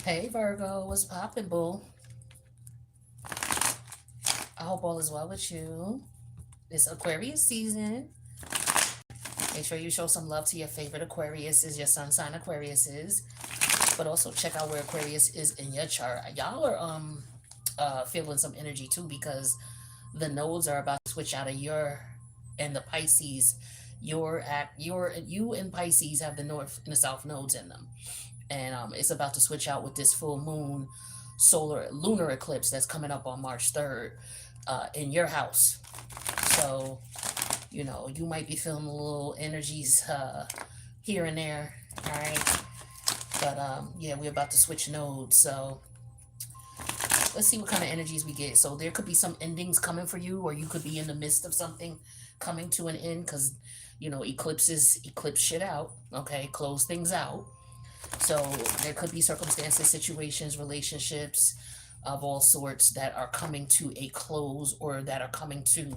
Hey Virgo, what's poppin', boo? I hope all is well with you. It's Aquarius season. Make sure you show some love to your favorite Aquarius is your sun sign Aquarius is. But also check out where Aquarius is in your chart. Y'all are feeling some energy too because the nodes are about to switch out of your and the Pisces. You and Pisces have the north and the south nodes in them. And it's about to switch out with this full moon solar lunar eclipse that's coming up on March 3rd in your house. So, you might be feeling a little energies here and there. All right. But yeah, we're about to switch nodes. So let's see what kind of energies we get. So there could be some endings coming for you, or you could be in the midst of something coming to an end because, eclipses eclipse shit out. Okay. Close things out. So there could be circumstances, situations, relationships of all sorts that are coming to a close or that are coming to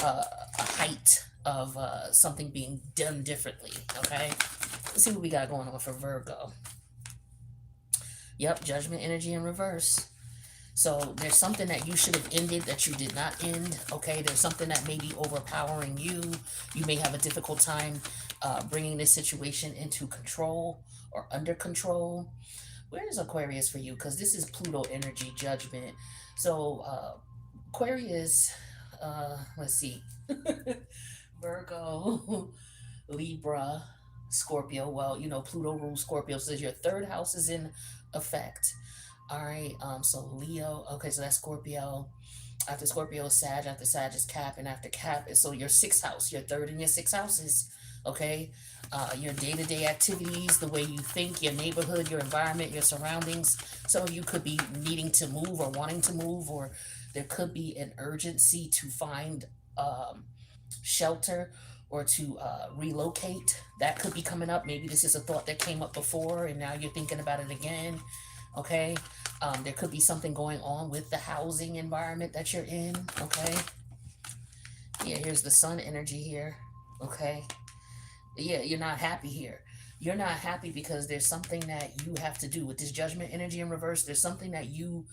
a height of something being done differently. Okay, let's see what we got going on for Virgo. Yep, judgment energy in reverse. So there's something that you should have ended that you did not end. Okay, there's something that may be overpowering you. You may have a difficult time bringing this situation into control or under control. Where is Aquarius for you? Because this is Pluto energy judgment. So Aquarius, let's see, Virgo, Libra, Scorpio. Well, Pluto rules Scorpio, so your third house is in effect. All right, so Leo. Okay, so that's Scorpio. After Scorpio is Sag, after Sag is Cap, and after Cap is so your sixth house, your third and your sixth houses. Okay, your day-to-day activities, the way you think, your neighborhood, your environment, your surroundings. Some of you could be needing to move or wanting to move, or there could be an urgency to find shelter or to relocate. That could be coming up. Maybe this is a thought that came up before and now you're thinking about it again. Okay, there could be something going on with the housing environment that you're in. Okay, yeah, here's the sun energy here. Okay, yeah, you're not happy here. You're not happy because there's something that you have to do with this judgment energy in reverse. There's something that you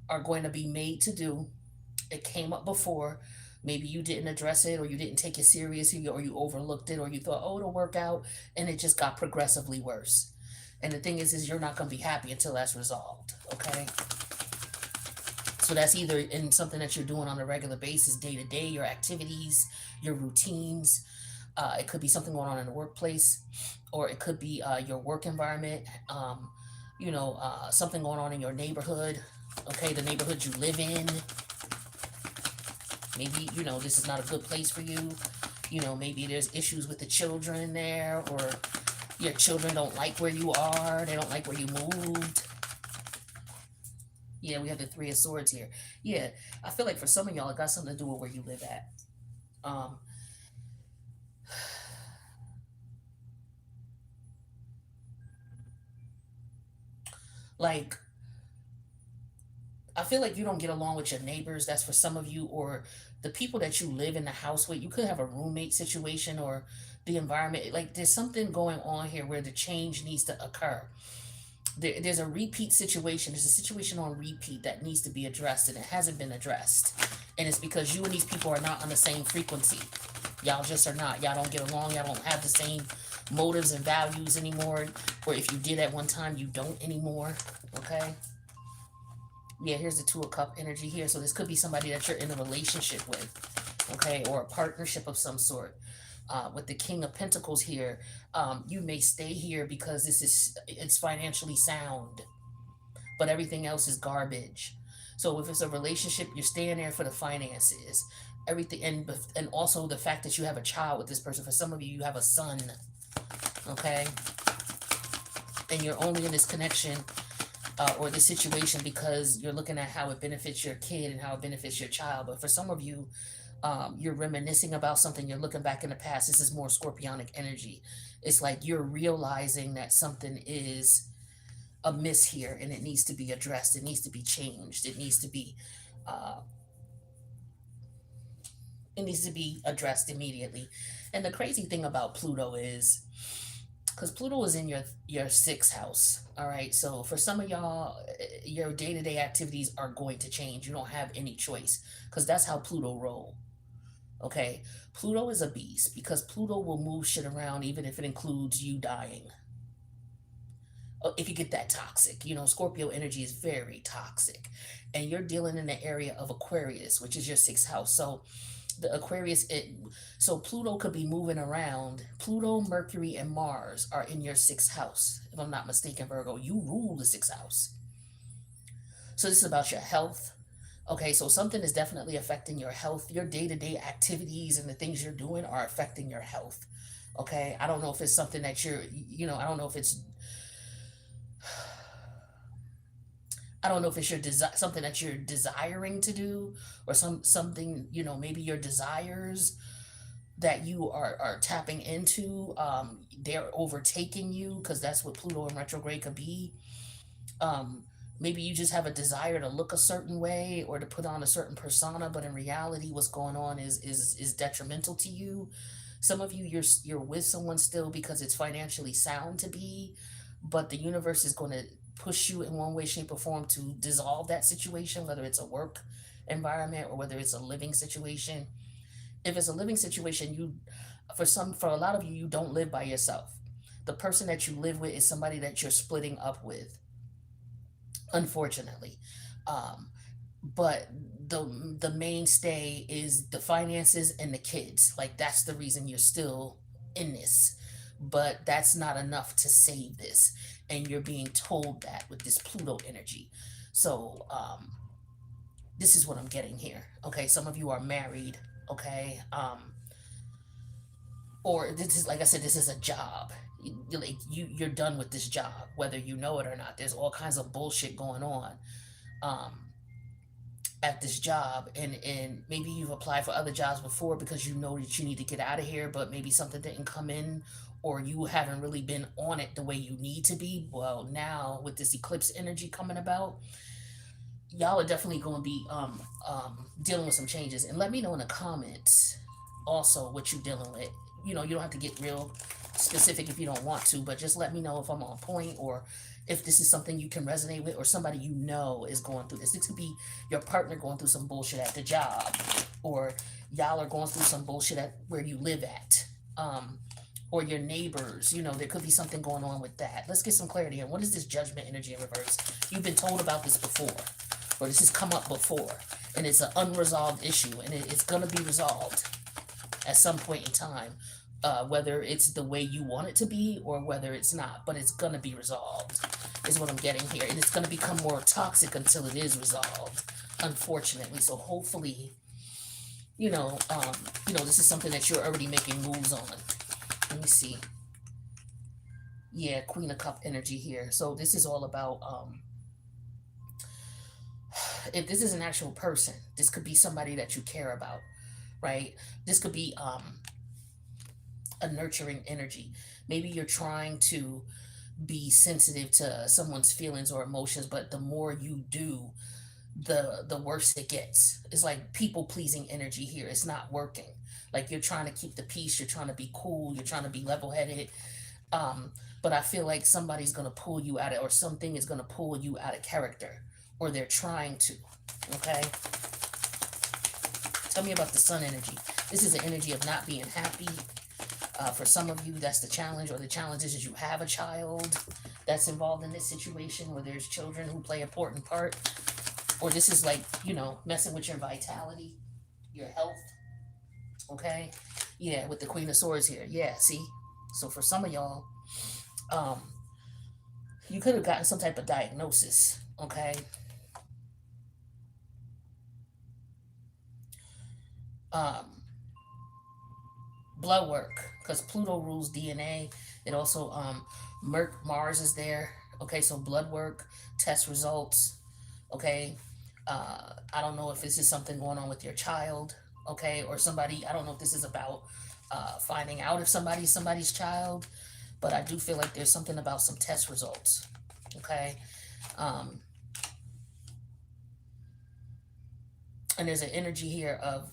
are going to be made to do. It came up before. Maybe you didn't address it, or you didn't take it seriously, or you overlooked it, or you thought, oh, it'll work out, and it just got progressively worse. And the thing is you're not going to be happy until that's resolved. Okay, so that's either in something that you're doing on a regular basis, day to day, your activities, your routines. It could be something going on in the workplace, or it could be your work environment. Something going on in your neighborhood. Okay, the neighborhood you live in. Maybe, this is not a good place for you. Maybe there's issues with the children there, or your children don't like where you are. They don't like where you moved. Yeah, we have the Three of Swords here. Yeah, I feel like for some of y'all, it got something to do with where you live at. Um, like, I feel like you don't get along with your neighbors. That's for some of you, or the people that you live in the house with. You could have a roommate situation or the environment. Like, there's something going on here where the change needs to occur. There's a repeat situation. There's a situation on repeat that needs to be addressed, and it hasn't been addressed. And it's because you and these people are not on the same frequency. Y'all just are not. Y'all don't get along. Y'all don't have the same motives and values anymore. Or if you did at one time, you don't anymore. Okay? Yeah, here's the Two of Cup energy here. So this could be somebody that you're in a relationship with. Okay? Or a partnership of some sort. With the King of Pentacles here, you may stay here because it's financially sound, but everything else is garbage. So if it's a relationship, you're staying there for the finances, everything, and also the fact that you have a child with this person. For some of you, you have a son, okay, and you're only in this connection or this situation because you're looking at how it benefits your kid and how it benefits your child. But for some of you, you're reminiscing about something, you're looking back in the past. This is more scorpionic energy. It's like you're realizing that something is amiss here and it needs to be addressed, it needs to be changed, uh, it needs to be addressed immediately. And the crazy thing about Pluto is because Pluto is in your sixth house. All right, so for some of y'all, your day-to-day activities are going to change. You don't have any choice because that's how Pluto roll. Okay, Pluto is a beast because Pluto will move shit around even if it includes you dying. If you get that toxic, Scorpio energy is very toxic, and you're dealing in the area of Aquarius, which is your sixth house. So the Aquarius, so Pluto could be moving around. Pluto, Mercury, and Mars are in your sixth house. If I'm not mistaken, Virgo, you rule the sixth house. So this is about your health. Okay, so something is definitely affecting your health. Your day-to-day activities and the things you're doing are affecting your health. Okay, I don't know if it's something that I don't know if it's your something that you're desiring to do, or something, maybe your desires that you are tapping into, they're overtaking you because that's what Pluto in retrograde could be. um Maybe you just have a desire to look a certain way or to put on a certain persona, but in reality what's going on is detrimental to you. Some of you, you're with someone still because it's financially sound to be, but the universe is going to push you in one way, shape, or form to dissolve that situation, whether it's a work environment or whether it's a living situation. If it's a living situation, for a lot of you, you don't live by yourself. The person that you live with is somebody that you're splitting up with, unfortunately. Um, but the mainstay is the finances and the kids. Like, that's the reason you're still in this. But that's not enough to save this. And you're being told that with this Pluto energy. So, this is what I'm getting here. Okay, some of you are married. Okay, or this is, like I said, this is a job. You're done with this job, whether you know it or not. There's all kinds of bullshit going on. Um, at this job, and maybe you've applied for other jobs before because you know that you need to get out of here, but maybe something didn't come in, or you haven't really been on it the way you need to be. Well, now with this eclipse energy coming about, y'all are definitely going to be dealing with some changes. And let me know in the comments also what you're dealing with. You don't have to get real specific if you don't want to, but just let me know if I'm on point, or if this is something you can resonate with, or somebody is going through this. This could be your partner going through some bullshit at the job, or y'all are going through some bullshit at where you live at, or your neighbors. There could be something going on with that. Let's get some clarity on what is this judgment energy in reverse. You've been told about this before, or this has come up before, and it's an unresolved issue, and it's going to be resolved at some point in time, whether it's the way you want it to be or whether it's not, but it's going to be resolved, is what I'm getting here. And it's going to become more toxic until it is resolved, unfortunately. So hopefully, this is something that you're already making moves on. Let me see. Yeah, Queen of Cup energy here. So this is all about, if this is an actual person, this could be somebody that you care about, right? This could be a nurturing energy. Maybe you're trying to be sensitive to someone's feelings or emotions, but the more you do, the worse it gets. It's like people pleasing energy here. It's not working. Like, you're trying to keep the peace, you're trying to be cool, you're trying to be level headed. But I feel like somebody's gonna pull you out of, or something is gonna pull you out of character, or they're trying to. Okay? Tell me about the sun energy. This is the energy of not being happy. For some of you, that's the challenge, or the challenge is you have a child that's involved in this situation, where there's children who play an important part, or this is like, messing with your vitality, your health. Okay, yeah, with the Queen of Swords here. Yeah, see. So for some of y'all, um, you could have gotten some type of diagnosis. Okay. Um, Blood work, because Pluto rules DNA. It also, Mars is there. Okay, so blood work, test results. Okay, I don't know if this is something going on with your child. Okay, or somebody. I don't know if this is about finding out if somebody's child, but I do feel like there's something about some test results. Okay, um, and there's an energy here of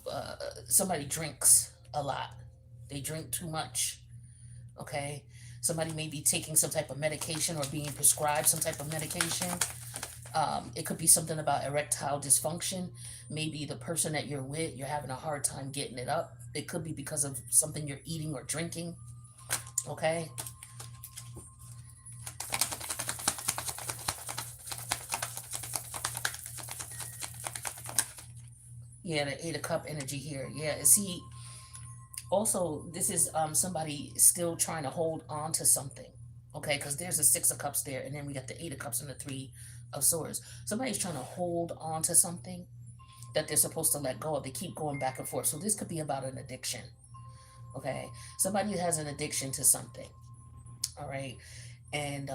somebody drinks a lot. They drink too much. Okay, Somebody may be taking some type of medication or being prescribed some type of medication. It could be something about erectile dysfunction. Maybe the person that you're with, you're having a hard time getting it up. It could be because of something you're eating or drinking. Okay. Yeah, the Eight of Cup energy here. Yeah, see, also this is somebody still trying to hold on to something. Okay, because there's a Six of Cups there, and then we got the Eight of Cups and the Three of Swords. Somebody's trying to hold on to something that they're supposed to let go of. They keep going back and forth. So this could be about an addiction. Okay, somebody has an addiction to something. All right, and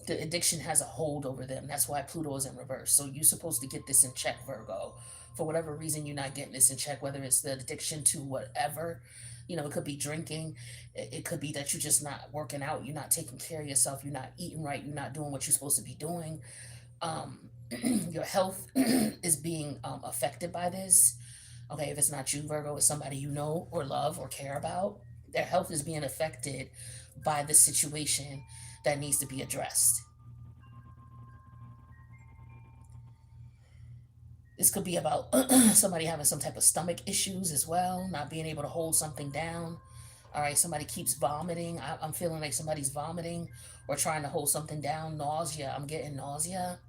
the addiction has a hold over them. That's why Pluto is in reverse. So you're supposed to get this in check, Virgo. For whatever reason, you're not getting this in check, whether it's the addiction to whatever. You know, it could be drinking. It could be that you're just not working out. You're not taking care of yourself. You're not eating right. You're not doing what you're supposed to be doing. Um, your health is being affected by this. Okay, if it's not you, Virgo, it's somebody you know or love or care about. Their health is being affected by the situation that needs to be addressed. This could be about somebody having some type of stomach issues as well, not being able to hold something down. All right, somebody keeps vomiting. I'm feeling like somebody's vomiting or trying to hold something down. Nausea. I'm getting nausea.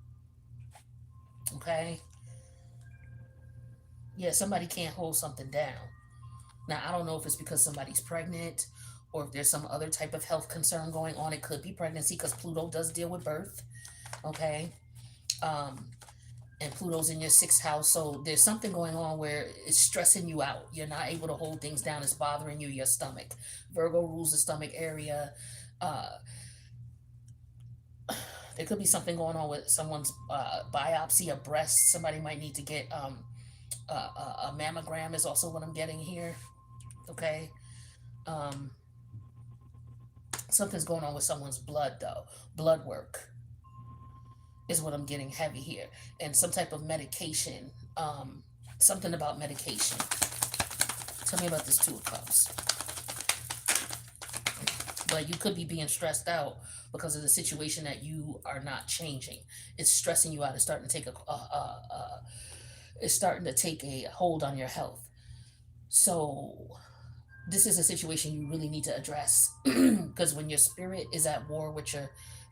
Okay. Yeah, somebody can't hold something down. Now, I don't know if it's because somebody's pregnant or if there's some other type of health concern going on. It could be pregnancy because Pluto does deal with birth. Okay. Um, and Pluto's in your sixth house. So there's something going on where it's stressing you out. You're not able to hold things down. It's bothering you, your stomach. Virgo rules the stomach area. Uh, there could be something going on with someone's biopsy of breast. Somebody might need to get a mammogram, is also what I'm getting here. Okay. Um, something's going on with someone's blood, though. Blood work is what I'm getting heavy here. And some type of medication. Something about medication. Tell me about this Two of Cups. But you could be being stressed out because of the situation that you are not changing. It's stressing you out. It's starting to take it's starting to take a hold on your health. So this is a situation you really need to address because when your spirit is at war with your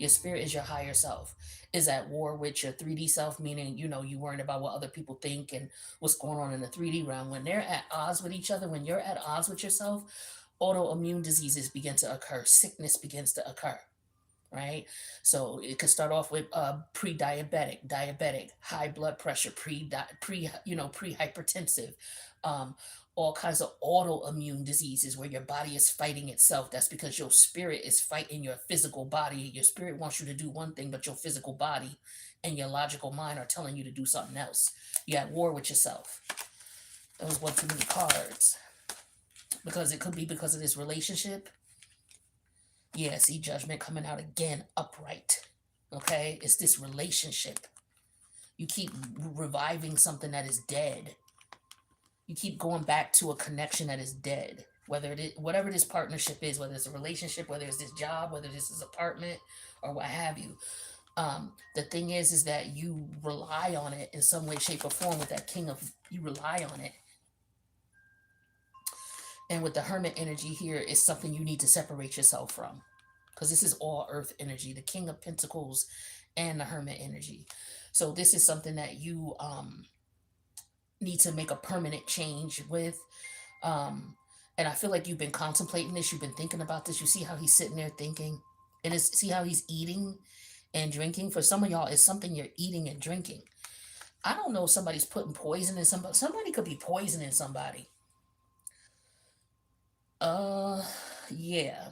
spirit is your higher self is at war with your 3D self, meaning you worrying about what other people think and what's going on in the 3D realm. When they're at odds with each other, when you're at odds with yourself, autoimmune diseases begin to occur, sickness begins to occur, right? So it could start off with pre-diabetic, diabetic, high blood pressure, pre-hypertensive, um, all kinds of autoimmune diseases where your body is fighting itself. That's because your spirit is fighting your physical body. Your spirit wants you to do one thing, but your physical body and your logical mind are telling you to do something else. You're at war with yourself. That was one too many cards. Because it could be because of this relationship. Yeah, see judgment coming out again upright. Okay? It's this relationship. You keep reviving something that is dead. You keep going back to a connection that is dead. Whether it is, whatever this partnership is, whether it's a relationship, whether it's this job, whether this is apartment, or what have you. The thing is that you rely on it in some way, shape, or form with that king of, you rely on it. And with the hermit energy here, it's something you need to separate yourself from. Because this is all earth energy, the king of pentacles and the hermit energy. So this is something that you need to make a permanent change with. And I feel like you've been contemplating this. You've been thinking about this. You see how he's sitting there thinking. And see how he's eating and drinking. For some of y'all, it's something you're eating and drinking. I don't know if somebody's putting poison in somebody. Somebody could be poisoning somebody. Uh, yeah.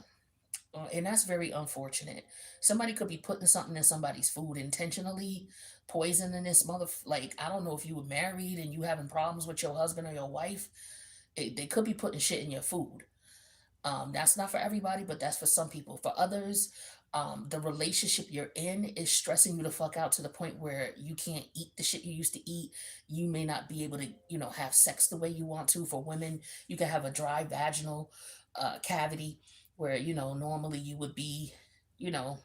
And that's very unfortunate. Somebody could be putting something in somebody's food intentionally, poisoning this like, I don't know if you were married and you having problems with your husband or your wife. They could be putting shit in your food. That's not for everybody, but that's for some people. For others, the relationship you're in is stressing you the fuck out to the point where you can't eat the shit you used to eat. You may not be able to, have sex the way you want to. For women, you can have a dry vaginal cavity. where, normally you would be, you know,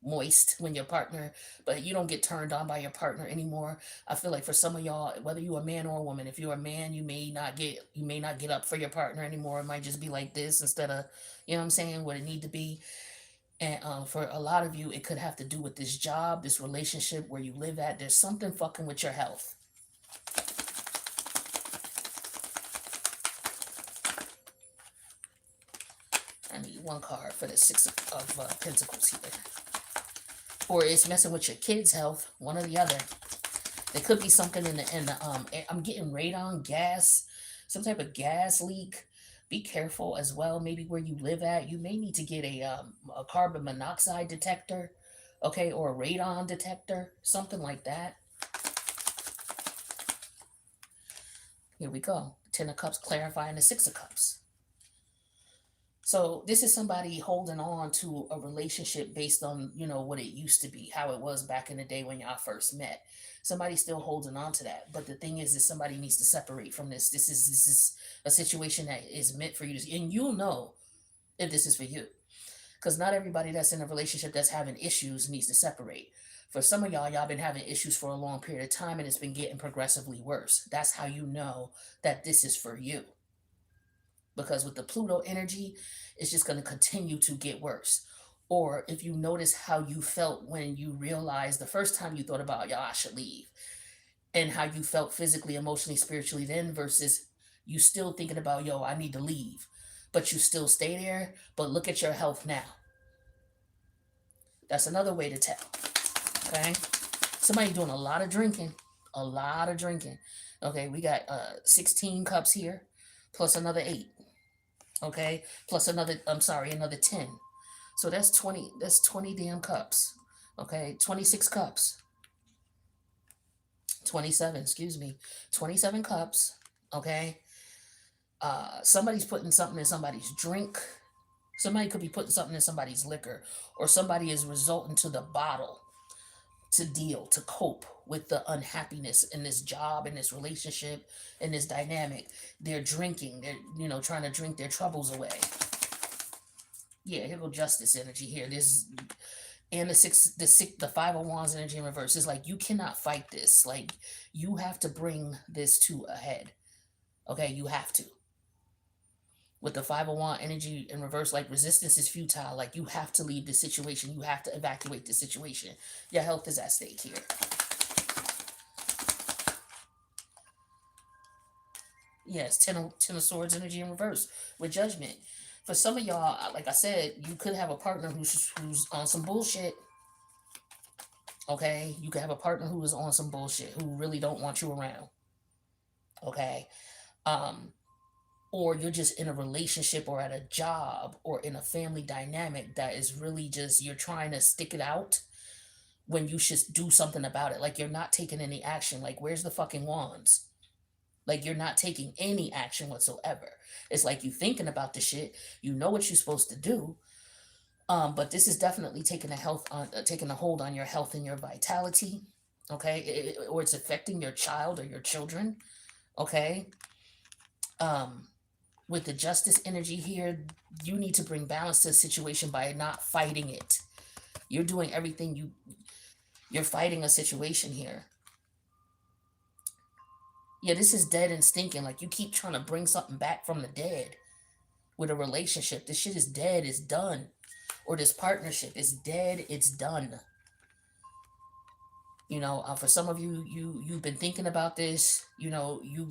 moist when your partner, but you don't get turned on by your partner anymore. I feel like for some of y'all, whether you're a man or a woman, if you're a man, you may not get up for your partner anymore. It might just be like this instead of, what I'm saying, what it need to be. And for a lot of you, it could have to do with this job, this relationship where you live at. There's something fucking with your health. I need one card for the Six of Pentacles here. Or it's messing with your kids' health, one or the other. There could be something I'm getting radon, gas, some type of gas leak. Be careful as well. Maybe where you live at, you may need to get a carbon monoxide detector, okay, or a radon detector, something like that. Here we go. Ten of Cups clarifying the Six of Cups. So this is somebody holding on to a relationship based on, what it used to be, how it was back in the day when y'all first met. Somebody's still holding on to that. But the thing is somebody needs to separate from this. This is a situation that is meant for you to, and you'll know if this is for you. Because not everybody that's in a relationship that's having issues needs to separate. For some of y'all been having issues for a long period of time and it's been getting progressively worse. That's how you know that this is for you. Because with the Pluto energy, it's just going to continue to get worse. Or if you notice how you felt when you realized the first time you thought about, I should leave, and how you felt physically, emotionally, spiritually then versus you still thinking about, I need to leave, but you still stay there, but look at your health now. That's another way to tell, okay? Somebody doing a lot of drinking, okay? We got 16 cups here, plus another 8. Okay, plus another 10. So that's 20 damn cups. Okay, 26 cups. 27, excuse me. 27 cups. Okay. Somebody's putting something in somebody's drink. Somebody could be putting something in somebody's liquor, or somebody is resorting to the bottle to cope with the unhappiness in this job, in this relationship, in this dynamic. They're drinking. They're, trying to drink their troubles away. Yeah, here go Justice energy here. This and the Five of Wands energy in reverse is like you cannot fight this. Like you have to bring this to a head. Okay, you have to. With the Five of Wands energy in reverse, like resistance is futile. Like you have to leave the situation. You have to evacuate the situation. Your health is at stake here. Yes, Ten of Swords energy in reverse with Judgment. For some of y'all, like I said, you could have a partner who's on some bullshit. Okay, you could have a partner who is on some bullshit, who really don't want you around. Okay, or you're just in a relationship or at a job or in a family dynamic that is really just you're trying to stick it out when you should do something about it. Like you're not taking any action. Like where's the fucking wands? Like you're not taking any action whatsoever. It's like you thinking about the shit. You know what you're supposed to do. But this is definitely taking a hold on your health and your vitality. Okay, or it's affecting your child or your children. Okay. With the Justice energy here, you need to bring balance to the situation by not fighting it. You're doing everything you're fighting a situation here. Yeah, this is dead and stinking. Like you keep trying to bring something back from the dead with a relationship. This shit is dead, it's done. Or this partnership is dead, it's done. For some of you've been thinking about this. You've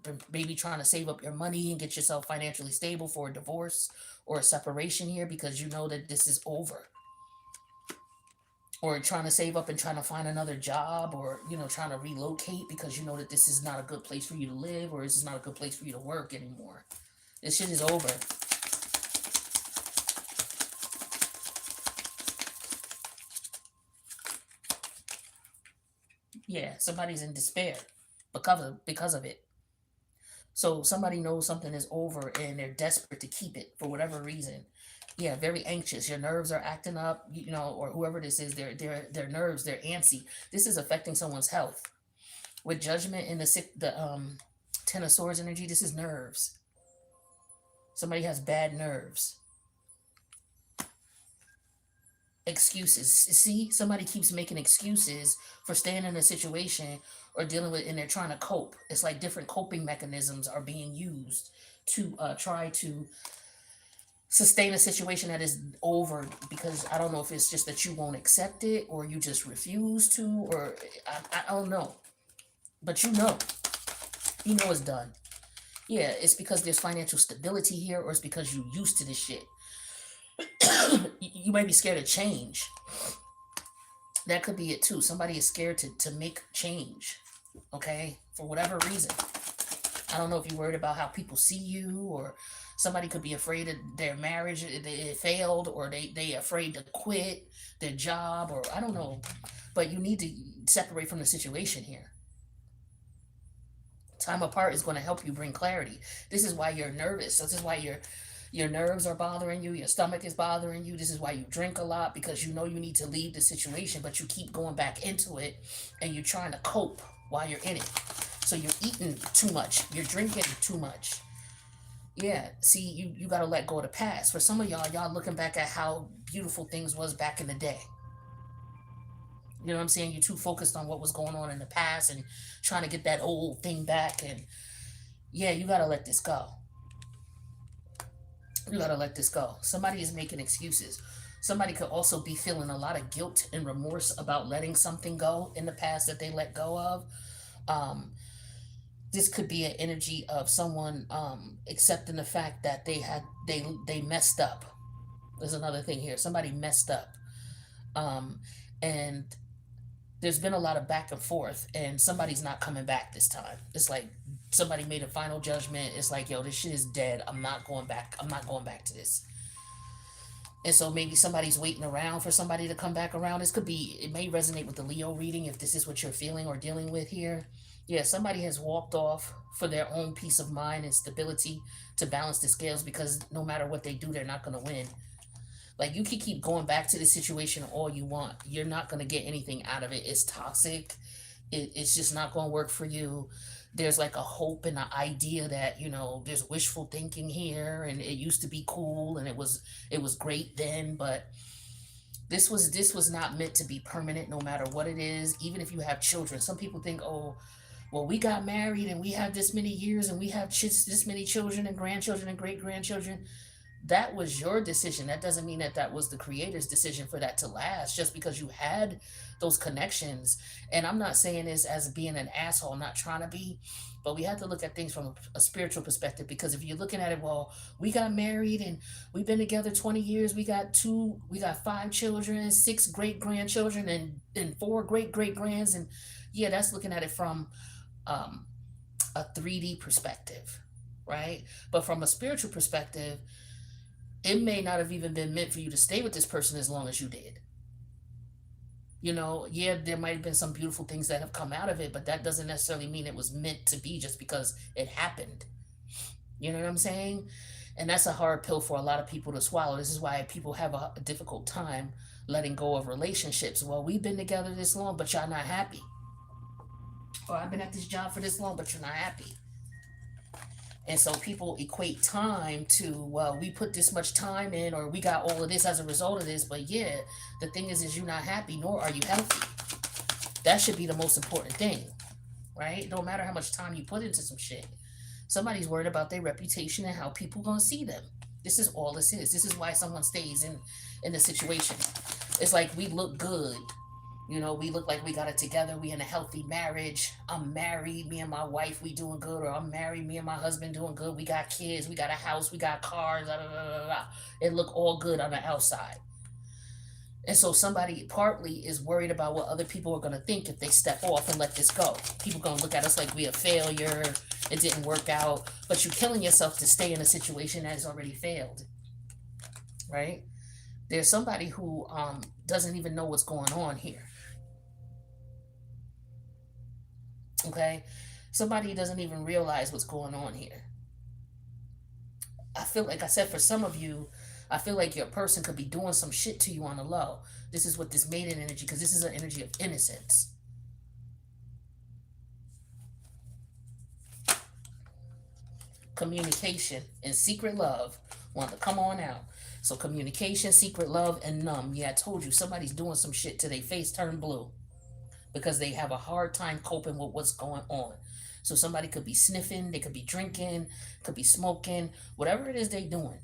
been maybe trying to save up your money and get yourself financially stable for a divorce or a separation here because you know that this is over. Or trying to save up and trying to find another job, or trying to relocate because you know that this is not a good place for you to live, or this is not a good place for you to work anymore. This shit is over. Yeah, somebody's in despair because of it. So somebody knows something is over and they're desperate to keep it for whatever reason. Yeah, very anxious. Your nerves are acting up, or whoever this is, their nerves, they're antsy. This is affecting someone's health. With Judgment in the Ten of Swords energy, this is nerves. Somebody has bad nerves. Excuses. See, somebody keeps making excuses for staying in a situation or dealing with, and they're trying to cope. It's like different coping mechanisms are being used to try to sustain a situation that is over, because I don't know if it's just that you won't accept it or you just refuse to, or I don't know. But you know it's done. Yeah, it's because there's financial stability here, or it's because you used to this shit. You might be scared of change. That could be it too. Somebody is scared to make change, okay, for whatever reason. I don't know if you're worried about how people see you, or somebody could be afraid of their marriage, it failed, or they afraid to quit their job, or I don't know. But you need to separate from the situation here. Time apart is going to help you bring clarity. This is why you're nervous. This is why your nerves are bothering you, your stomach is bothering you. This is why you drink a lot, because you know you need to leave the situation, but you keep going back into it, and you're trying to cope while you're in it. So you're eating too much, you're drinking too much. Yeah, see, you got to let go of the past. For some of y'all looking back at how beautiful things was back in the day. You know what I'm saying? You're too focused on what was going on in the past and trying to get that old thing back. And yeah, you got to let this go. You got to let this go. Somebody is making excuses. Somebody could also be feeling a lot of guilt and remorse about letting something go in the past that they let go of. Um, this could be an energy of someone accepting the fact that they messed up. There's another thing here. Somebody messed up. Um, and there's been a lot of back and forth, and somebody's not coming back this time. It's like somebody made a final judgment. It's like, yo, this shit is dead. I'm not going back. I'm not going back to this. And so maybe somebody's waiting around for somebody to come back around. This could be, it may resonate with the Leo reading if this is what you're feeling or dealing with here. Yeah, somebody has walked off for their own peace of mind and stability to balance the scales, because no matter what they do, they're not going to win. Like, you can keep going back to the situation all you want. You're not going to get anything out of it. It's toxic. It's just not going to work for you. There's like a hope and an idea that, you know, there's wishful thinking here, and it used to be cool, and it was great then, but this was not meant to be permanent, no matter what it is. Even if you have children, some people think, oh, well, we got married and we have this many years and we have this many children and grandchildren and great grandchildren. That was your decision. That doesn't mean that that was the creator's decision for that to last, just because you had those connections. And I'm not saying this as being an asshole, I'm not trying to be, but we have to look at things from a spiritual perspective, because if you're looking at it, well, we got married and we've been together 20 years, we got 5 children, 6 great grandchildren, and 4 great grands. And yeah, that's looking at it from um, a 3D perspective, right? But from a spiritual perspective, it may not have even been meant for you to stay with this person as long as you did. You know, yeah, there might have been some beautiful things that have come out of it, but that doesn't necessarily mean it was meant to be just because it happened. You know what I'm saying? And that's a hard pill for a lot of people to swallow. This is why people have a difficult time letting go of relationships. Well, we've been together this long, but y'all not happy. Or I've been at this job for this long, but you're not happy. And so people equate time to, well, we put this much time in, or we got all of this as a result of this. But yeah, the thing is you're not happy, nor are you healthy. That should be the most important thing, right? No matter how much time you put into some shit. Somebody's worried about their reputation and how people gonna see them. This is all this is. This is why someone stays in the situation. It's like, we look good. You know, we look like we got it together. We in a healthy marriage. I'm married. Me and my wife, we doing good. Or I'm married. Me and my husband doing good. We got kids. We got a house. We got cars. Da, da, da, da, da. It look all good on the outside. And so somebody partly is worried about what other people are going to think if they step off and let this go. People going to look at us like we a failure. It didn't work out. But you're killing yourself to stay in a situation that has already failed. Right? There's somebody who doesn't even know what's going on here. Okay, somebody doesn't even realize what's going on here. I feel like I said, for some of you, I feel like your person could be doing some shit to you on the low. This is what this maiden energy, because this is an energy of innocence. communication, and secret love want to come on out. So communication, secret love, and numb. Yeah, I told you somebody's doing some shit till they face turn blue because they have a hard time coping with what's going on. So somebody could be sniffing, they could be drinking, could be smoking, whatever it is they doing.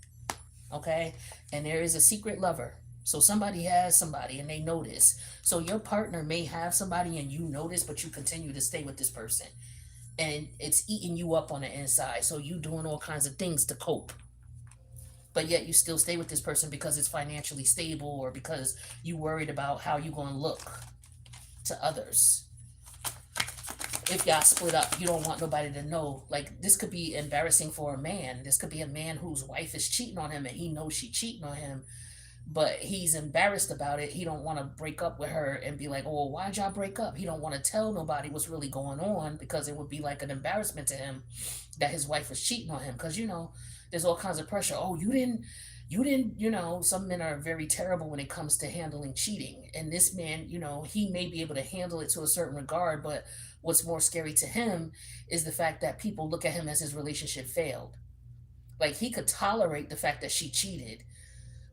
Okay? And there is a secret lover. So somebody has somebody and they notice. So your partner may have somebody and you notice, but you continue to stay with this person. And it's eating you up on the inside. So you doing all kinds of things to cope. But yet you still stay with this person because it's financially stable or because you worried about how you gonna look to others. If y'all split up, you don't want nobody to know. Like, this could be embarrassing for a man. This could be a man whose wife is cheating on him and he knows she's cheating on him, but he's embarrassed about it. He don't want to break up with her and be like, oh, why'd y'all break up? He don't want to tell nobody what's really going on because it would be like an embarrassment to him that his wife was cheating on him. Because, you know, there's all kinds of pressure. Oh, you didn't, you know, some men are very terrible when it comes to handling cheating. And this man, you know, he may be able to handle it to a certain regard, but what's more scary to him is the fact that people look at him as his relationship failed. Like, he could tolerate the fact that she cheated,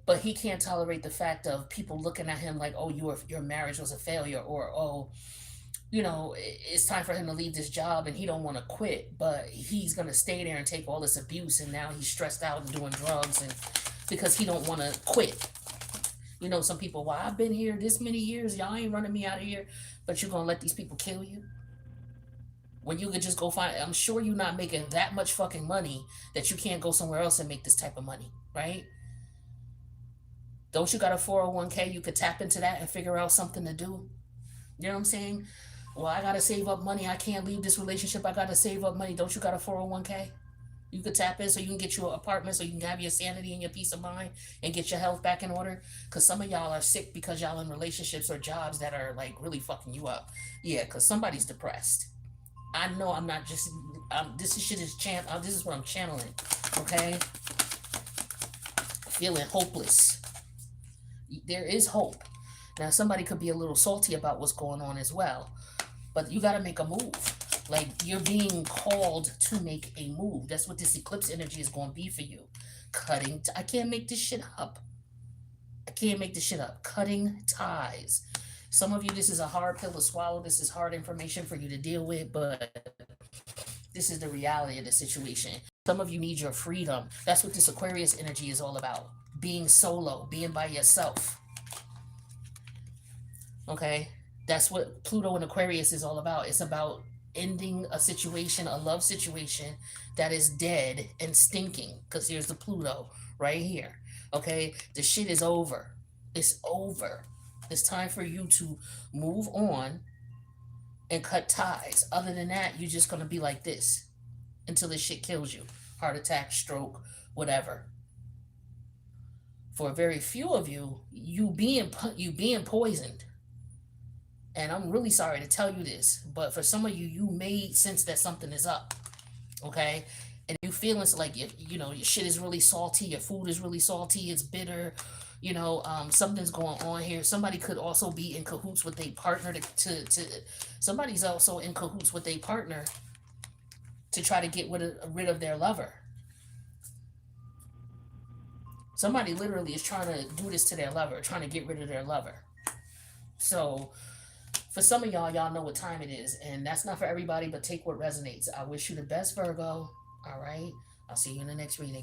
but he can't tolerate the fact of people looking at him like, oh, your marriage was a failure, or oh, you know, it's time for him to leave this job and he don't want to quit, but he's going to stay there and take all this abuse, and now he's stressed out and doing drugs and because he don't want to quit. You know, some people, well, I've been here this many years, y'all ain't running me out of here, but you're going to let these people kill you? When you could just go find, I'm sure you're not making that much fucking money that you can't go somewhere else and make this type of money, right? Don't you got a 401k? You could tap into that and figure out something to do. You know what I'm saying? Well, I got to save up money. I can't leave this relationship. I got to save up money. Don't you got a 401k? You could tap in so you can get you an apartment so you can have your sanity and your peace of mind and get your health back in order. Because some of y'all are sick because y'all in relationships or jobs that are like really fucking you up. Yeah, because somebody's depressed. I know I'm not just, this shit is this is what I'm channeling, okay? Feeling hopeless. There is hope. Now, somebody could be a little salty about what's going on as well, but you got to make a move. Like, you're being called to make a move. That's what this eclipse energy is going to be for you. I can't make this shit up. I can't make this shit up. Cutting ties. Some of you, this is a hard pill to swallow. This is hard information for you to deal with, but this is the reality of the situation. Some of you need your freedom. That's what this Aquarius energy is all about. Being solo, being by yourself. Okay? That's what Pluto and Aquarius is all about. It's about ending a situation, a love situation that is dead and stinking. Because here's the Pluto right here. Okay? The shit is over. It's over. It's time for you to move on and cut ties. Other than that, you're just going to be like this until this shit kills you. Heart attack, stroke, whatever. For very few of you, you being poisoned. And I'm really sorry to tell you this, but for some of you, you may sense that something is up. Okay? And you feeling like, you know, your shit is really salty, your food is really salty, it's bitter. You know, something's going on here. Somebody could also be in cahoots with a partner somebody's also in cahoots with a partner to try to get rid of their lover. Somebody literally is trying to do this to their lover, trying to get rid of their lover. So for some of y'all know what time it is, and that's not for everybody, but take what resonates. I wish you the best, Virgo. All right. I'll see you in the next reading.